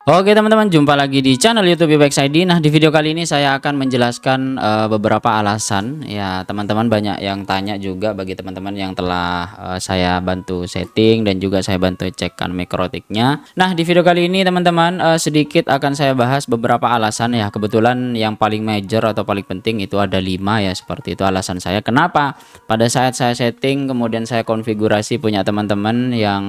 Oke teman-teman, jumpa lagi di channel YouTube Ibex ID. Nah, di video kali ini saya akan menjelaskan beberapa alasan. Ya, teman-teman banyak yang tanya juga bagi teman-teman yang telah saya bantu setting dan juga saya bantu cekkan mikrotiknya. Nah, di video kali ini teman-teman sedikit akan saya bahas beberapa alasan ya. Kebetulan yang paling major atau paling penting itu ada 5 ya, seperti itu alasan saya. Kenapa? Pada saat saya setting kemudian saya konfigurasi punya teman-teman yang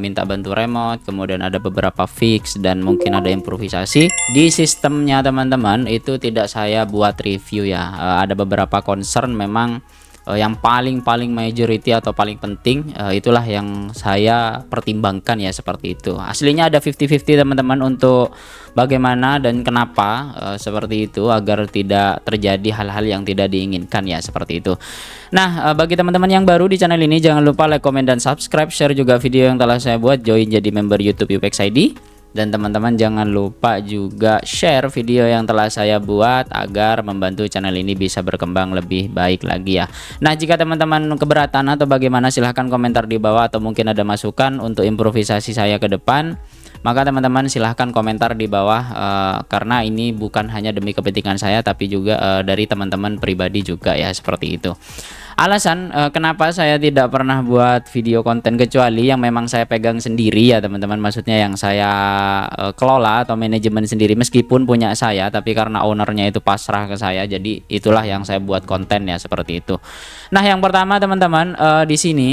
minta bantu remote, kemudian ada beberapa fix dan mungkin ada improvisasi di sistemnya teman-teman, itu tidak saya buat review ya. Ada beberapa concern memang yang paling majority atau paling penting, itulah yang saya pertimbangkan ya, seperti itu. Aslinya ada 50-50 teman-teman untuk bagaimana dan kenapa seperti itu, agar tidak terjadi hal-hal yang tidak diinginkan ya, seperti itu. Nah, bagi teman-teman yang baru di channel ini, jangan lupa like, komen, dan subscribe, share juga video yang telah saya buat, join jadi member YouTube Ibex ID. Dan teman-teman jangan lupa juga share video yang telah saya buat agar membantu channel ini bisa berkembang lebih baik lagi ya. Nah, jika teman-teman keberatan atau bagaimana, silahkan komentar di bawah, atau mungkin ada masukan untuk improvisasi saya ke depan, maka teman-teman silahkan komentar di bawah, karena ini bukan hanya demi kepentingan saya tapi juga dari teman-teman pribadi juga ya, seperti itu. Alasan kenapa saya tidak pernah buat video konten kecuali yang memang saya pegang sendiri ya teman-teman, maksudnya yang saya kelola atau manajemen sendiri, meskipun punya saya tapi karena ownernya itu pasrah ke saya, jadi itulah yang saya buat konten ya, seperti itu. Nah, yang pertama teman-teman di sini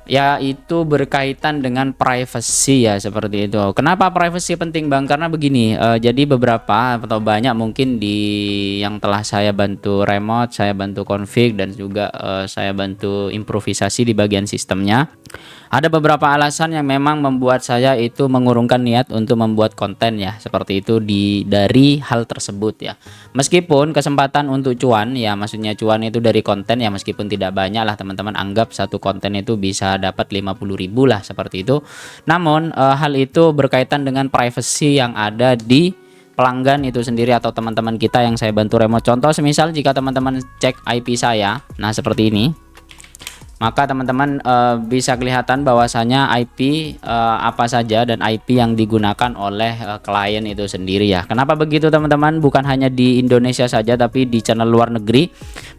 yaitu berkaitan dengan privacy ya, seperti itu. Kenapa privacy penting Bang? Karena begini, jadi beberapa atau banyak mungkin di yang telah saya bantu remote, saya bantu config, dan juga saya bantu improvisasi di bagian sistemnya. Ada beberapa alasan yang memang membuat saya itu mengurungkan niat untuk membuat konten ya, seperti itu dari hal tersebut ya. Meskipun kesempatan untuk cuan ya, maksudnya cuan itu dari konten ya, meskipun tidak banyak lah teman-teman, anggap satu konten itu bisa dapat 50.000 lah, seperti itu. Namun hal itu berkaitan dengan privacy yang ada di pelanggan itu sendiri atau teman-teman kita yang saya bantu remote. Contoh semisal jika teman-teman cek IP saya, nah seperti ini, maka teman-teman bisa kelihatan bahwasanya IP apa saja dan IP yang digunakan oleh klien itu sendiri ya. Kenapa begitu teman-teman? Bukan hanya di Indonesia saja tapi di channel luar negeri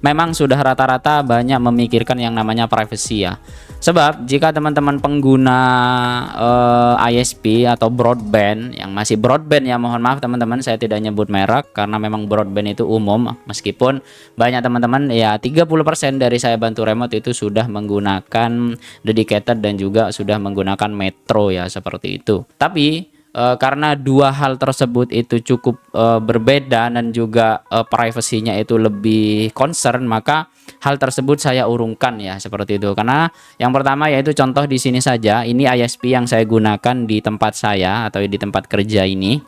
memang sudah rata-rata banyak memikirkan yang namanya privacy ya. Sebab jika teman-teman pengguna ISP atau broadband yang masih broadband ya, mohon maaf teman-teman, saya tidak nyebut merek karena memang broadband itu umum, meskipun banyak teman-teman ya, 30% dari saya bantu remote itu sudah menggunakan dedicated dan juga sudah menggunakan metro ya, seperti itu. Tapi karena dua hal tersebut itu cukup berbeda dan juga privasinya itu lebih concern, maka hal tersebut saya urungkan ya, seperti itu. Karena yang pertama yaitu contoh di sini saja, ini ISP yang saya gunakan di tempat saya atau di tempat kerja ini,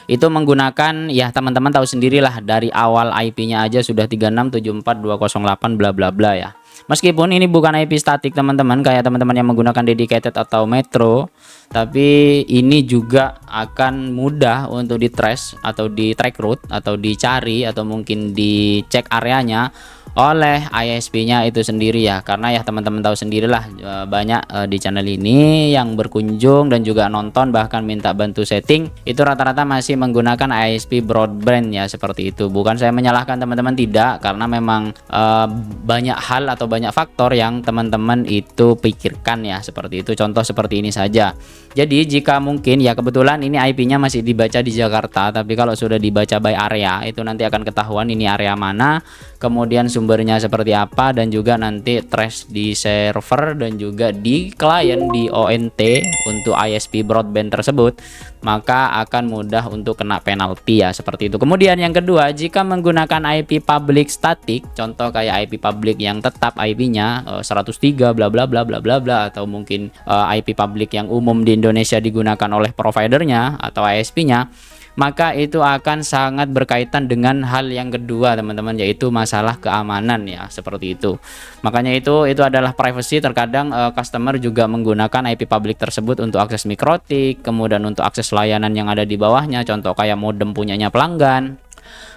itu menggunakan ya, teman-teman tahu sendirilah, dari awal IP-nya aja sudah 3674.208 bla bla bla ya. Meskipun ini bukan IP statik teman-teman, kayak teman-teman yang menggunakan dedicated atau metro, tapi ini juga akan mudah untuk di trace atau di track route atau dicari atau mungkin dicek areanya oleh ISP-nya itu sendiri ya. Karena ya teman-teman tahu sendirilah, banyak di channel ini yang berkunjung dan juga nonton bahkan minta bantu setting itu rata-rata masih menggunakan ISP broadband ya, seperti itu. Bukan saya menyalahkan teman-teman, tidak, karena memang banyak hal atau banyak faktor yang teman-teman itu pikirkan ya, seperti itu. Contoh seperti ini saja. Jadi jika mungkin ya, kebetulan ini IP-nya masih dibaca di Jakarta, tapi kalau sudah dibaca by area itu nanti akan ketahuan ini area mana, kemudian sumbernya seperti apa, dan juga nanti trace di server dan juga di klien di ONT untuk ISP broadband tersebut, maka akan mudah untuk kena penalti ya, seperti itu. Kemudian yang kedua, jika menggunakan IP public static, contoh kayak IP public yang tetap IP-nya 103 bla bla bla bla bla bla, atau mungkin IP public yang umum di Indonesia digunakan oleh providernya atau ISP-nya, maka itu akan sangat berkaitan dengan hal yang kedua teman-teman, yaitu masalah keamanan ya, seperti itu. Makanya itu adalah privacy. Terkadang customer juga menggunakan IP public tersebut untuk akses mikrotik, kemudian untuk akses layanan yang ada di bawahnya, contoh kayak modem punyanya pelanggan,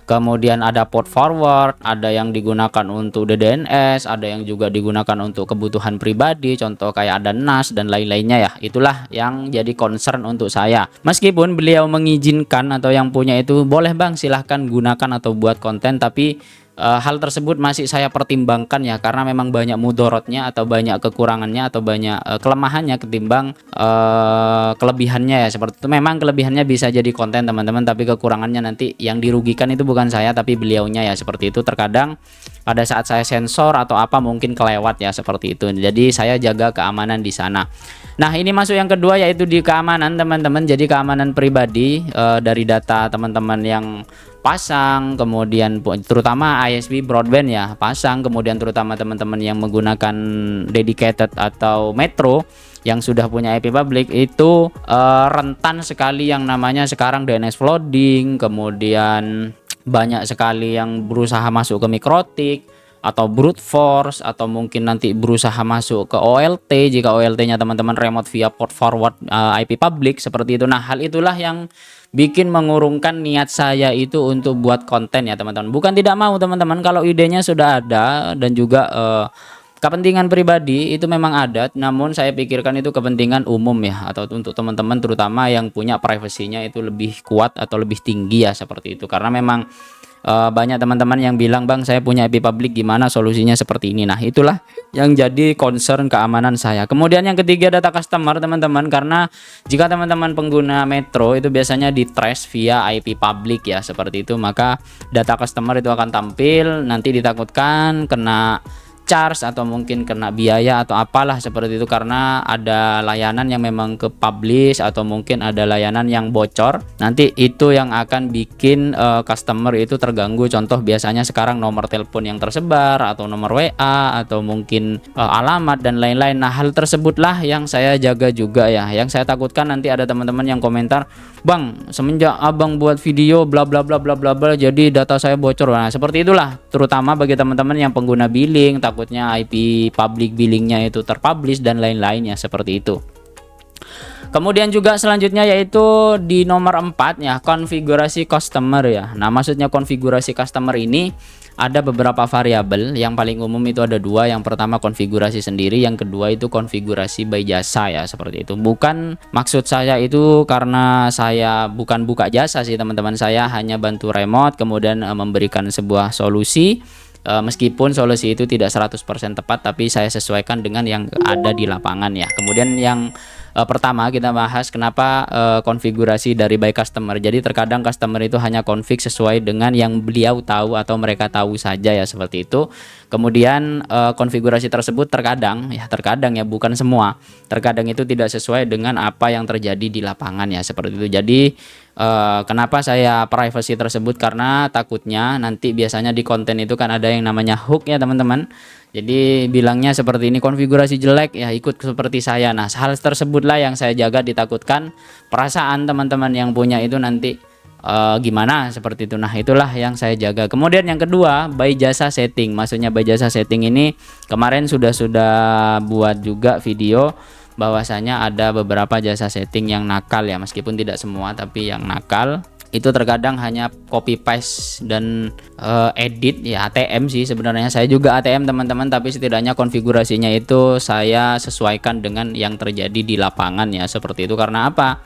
Kemudian ada port forward, ada yang digunakan untuk DDNS, ada yang juga digunakan untuk kebutuhan pribadi, contoh kayak ada NAS dan lain-lainnya ya. Itulah yang jadi concern untuk saya. Meskipun beliau mengizinkan atau yang punya itu boleh bang silahkan gunakan atau buat konten, tapi hal tersebut masih saya pertimbangkan ya, karena memang banyak mudorotnya atau banyak kekurangannya atau banyak kelemahannya ketimbang kelebihannya ya, seperti itu. Memang kelebihannya bisa jadi konten teman-teman, tapi kekurangannya nanti yang dirugikan itu bukan saya tapi beliaunya ya, seperti itu. Terkadang pada saat saya sensor atau apa mungkin kelewat ya, seperti itu. Jadi saya jaga keamanan di sana. Nah, ini masuk yang kedua yaitu di keamanan teman-teman. Jadi keamanan pribadi dari data teman-teman yang pasang, kemudian terutama ISP broadband ya pasang, kemudian terutama teman-teman yang menggunakan dedicated atau metro yang sudah punya IP public itu rentan sekali yang namanya sekarang DNS flooding, kemudian banyak sekali yang berusaha masuk ke mikrotik atau brute force, atau mungkin nanti berusaha masuk ke OLT jika OLT-nya teman-teman remote via port forward IP public seperti itu. Nah, hal itulah yang bikin mengurungkan niat saya itu untuk buat konten ya teman-teman. Bukan tidak mau teman-teman, kalau idenya sudah ada dan juga kepentingan pribadi itu memang ada, namun saya pikirkan itu kepentingan umum ya, atau untuk teman-teman terutama yang punya privasinya itu lebih kuat atau lebih tinggi ya, seperti itu. Karena memang banyak teman-teman yang bilang bang saya punya IP public gimana solusinya seperti ini. Nah, itulah yang jadi concern keamanan saya. Kemudian yang ketiga data customer teman-teman, karena jika teman-teman pengguna metro itu biasanya di trace via IP public ya, seperti itu, maka data customer itu akan tampil, nanti ditakutkan kena charge atau mungkin kena biaya atau apalah seperti itu, karena ada layanan yang memang ke publish atau mungkin ada layanan yang bocor. Nanti itu yang akan bikin customer itu terganggu. Contoh biasanya sekarang nomor telepon yang tersebar atau nomor WA atau mungkin alamat dan lain-lain. Nah, hal tersebutlah yang saya jaga juga ya. Yang saya takutkan nanti ada teman-teman yang komentar, "Bang, semenjak Abang buat video bla bla bla bla bla bla jadi data saya bocor." Nah, seperti itulah terutama bagi teman-teman yang pengguna billing, takutnya IP public billingnya itu terpublish dan lain-lainnya seperti itu. Kemudian juga selanjutnya yaitu di nomor 4 ya, konfigurasi customer ya. Nah, maksudnya konfigurasi customer ini ada beberapa variabel. Yang paling umum itu ada dua. Yang pertama konfigurasi sendiri, yang kedua itu konfigurasi by jasa ya, seperti itu. Bukan maksud saya itu karena saya bukan buka jasa sih teman-teman, saya hanya bantu remote kemudian memberikan sebuah solusi. Meskipun solusi itu tidak 100% tepat, tapi saya sesuaikan dengan yang ada di lapangan ya. Kemudian yang pertama kita bahas kenapa konfigurasi dari by customer. Jadi terkadang customer itu hanya config sesuai dengan yang beliau tahu atau mereka tahu saja ya, seperti itu. Kemudian konfigurasi tersebut terkadang ya bukan semua, terkadang itu tidak sesuai dengan apa yang terjadi di lapangan ya, seperti itu. Jadi kenapa saya privacy tersebut, karena takutnya nanti biasanya di konten itu kan ada yang namanya hook ya teman-teman. Jadi bilangnya seperti ini, konfigurasi jelek ya ikut seperti saya. Nah, hal tersebutlah yang saya jaga, ditakutkan perasaan teman-teman yang punya itu nanti gimana seperti itu. Nah, itulah yang saya jaga. Kemudian yang kedua, by jasa setting. Maksudnya by jasa setting ini kemarin sudah buat juga video bahwasanya ada beberapa jasa setting yang nakal ya, meskipun tidak semua tapi yang nakal itu terkadang hanya copy paste dan edit ya, ATM sih sebenarnya. Saya juga ATM teman-teman, tapi setidaknya konfigurasinya itu saya sesuaikan dengan yang terjadi di lapangan ya, seperti itu. Karena apa?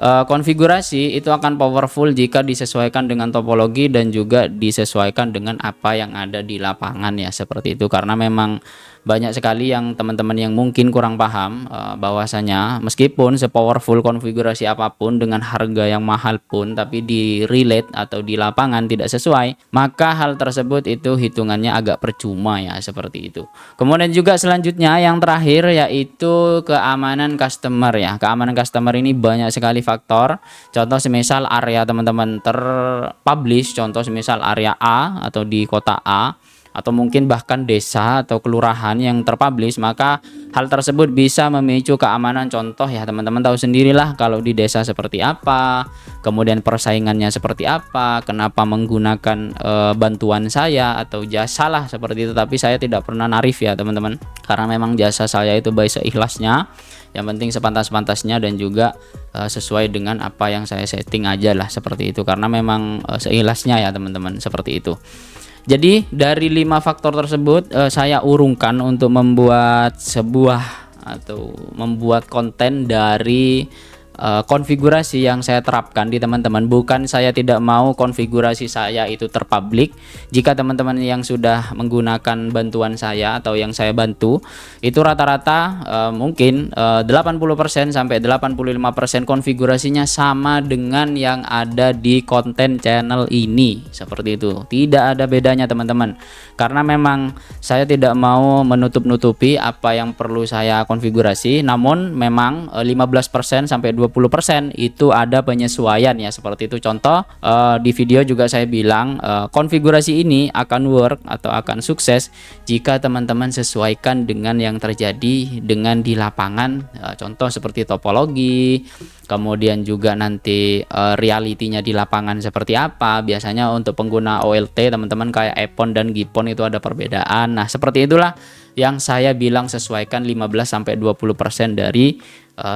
Konfigurasi itu akan powerful jika disesuaikan dengan topologi dan juga disesuaikan dengan apa yang ada di lapangan ya, seperti itu. Karena memang banyak sekali yang teman-teman yang mungkin kurang paham bahwasanya meskipun sepowerful konfigurasi apapun dengan harga yang mahal pun, tapi di relate atau di lapangan tidak sesuai, maka hal tersebut itu hitungannya agak percuma ya, seperti itu. Kemudian juga selanjutnya yang terakhir yaitu keamanan customer ya. Keamanan customer ini banyak sekali faktor. Contoh semisal area teman-teman terpublish, contoh semisal area A atau di kota A, atau mungkin bahkan desa atau kelurahan yang terpublish, maka hal tersebut bisa memicu keamanan. Contoh ya teman-teman tahu sendirilah kalau di desa seperti apa, kemudian persaingannya seperti apa, kenapa menggunakan bantuan saya atau jasa lah seperti itu. Tapi saya tidak pernah narif ya teman-teman, karena memang jasa saya itu baik seikhlasnya. Yang penting sepantas-pantasnya dan juga sesuai dengan apa yang saya setting aja lah, seperti itu. Karena memang seikhlasnya ya teman-teman, seperti itu. Jadi dari 5 faktor tersebut saya urungkan untuk membuat membuat konten dari konfigurasi yang saya terapkan di teman-teman. Bukan saya tidak mau konfigurasi saya itu terpublik. Jika teman-teman yang sudah menggunakan bantuan saya atau yang saya bantu, itu rata-rata mungkin 80% sampai 85% konfigurasinya sama dengan yang ada di konten channel ini, seperti itu. Tidak ada bedanya teman-teman, karena memang saya tidak mau menutup-nutupi apa yang perlu saya konfigurasi. Namun memang 15% sampai 20% itu ada penyesuaian ya, seperti itu. Contoh di video juga saya bilang konfigurasi ini akan work atau akan sukses jika teman-teman sesuaikan dengan yang terjadi dengan di lapangan. Contoh seperti topologi, kemudian juga nanti realitinya di lapangan seperti apa. Biasanya untuk pengguna OLT teman-teman kayak EPON dan GPON itu ada perbedaan. Nah, seperti itulah yang saya bilang sesuaikan 15-20% dari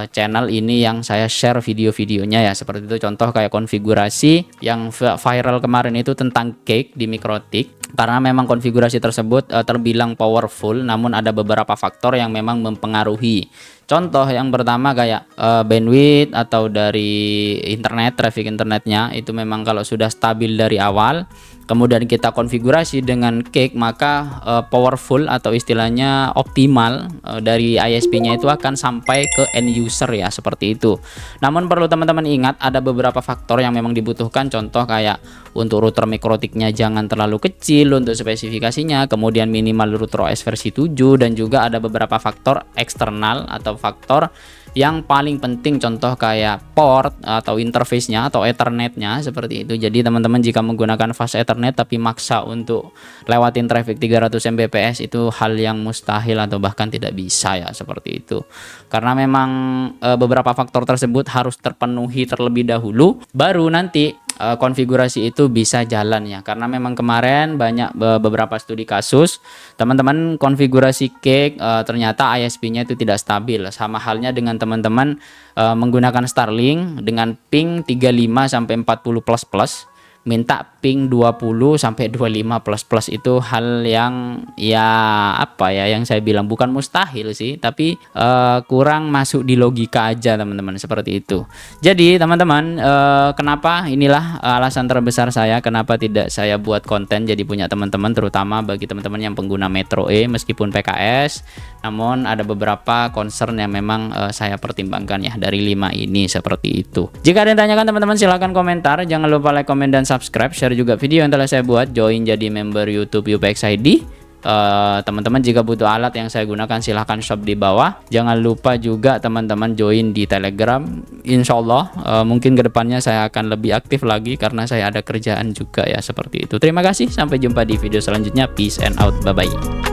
channel ini yang saya share video-videonya ya, seperti itu. Contoh kayak konfigurasi yang viral kemarin itu tentang cake di Mikrotik, karena memang konfigurasi tersebut terbilang powerful, namun ada beberapa faktor yang memang mempengaruhi. Contoh yang pertama kayak bandwidth atau dari internet, traffic internetnya itu memang kalau sudah stabil dari awal, kemudian kita konfigurasi dengan cake, maka powerful atau istilahnya optimal dari ISP-nya itu akan sampai ke end user ya, seperti itu. Namun perlu teman-teman ingat ada beberapa faktor yang memang dibutuhkan. Contoh kayak untuk router Mikrotiknya jangan terlalu kecil untuk spesifikasinya, kemudian minimal router OS versi 7, dan juga ada beberapa faktor eksternal atau faktor yang paling penting, contoh kayak port atau interface-nya atau Ethernet-nya, seperti itu. Jadi teman-teman jika menggunakan fast Ethernet tapi maksa untuk lewatin traffic 300 Mbps, itu hal yang mustahil atau bahkan tidak bisa ya, seperti itu. Karena memang beberapa faktor tersebut harus terpenuhi terlebih dahulu, baru nanti konfigurasi itu bisa jalan ya. Karena memang kemarin banyak beberapa studi kasus teman-teman konfigurasi cake ternyata ISP-nya itu tidak stabil. Sama halnya dengan teman-teman menggunakan Starlink dengan ping 35 sampai 40 plus minta ping 20 sampai 25 plus itu hal yang ya apa ya, yang saya bilang bukan mustahil sih, tapi kurang masuk di logika aja teman-teman, seperti itu. Jadi teman-teman, kenapa inilah alasan terbesar saya kenapa tidak saya buat konten jadi punya teman-teman, terutama bagi teman-teman yang pengguna Metro E meskipun PKS, namun ada beberapa concern yang memang saya pertimbangkan ya dari 5 ini, seperti itu. Jika ada yang tanyakan teman-teman silahkan komentar, jangan lupa like, komen, dan subscribe, share juga video yang telah saya buat, join jadi member YouTube UPX ID. Teman-teman jika butuh alat yang saya gunakan silahkan shop di bawah. Jangan lupa juga teman-teman join di Telegram. Insya Allah mungkin kedepannya saya akan lebih aktif lagi karena saya ada kerjaan juga ya, seperti itu. Terima kasih, sampai jumpa di video selanjutnya. Peace and out, bye bye.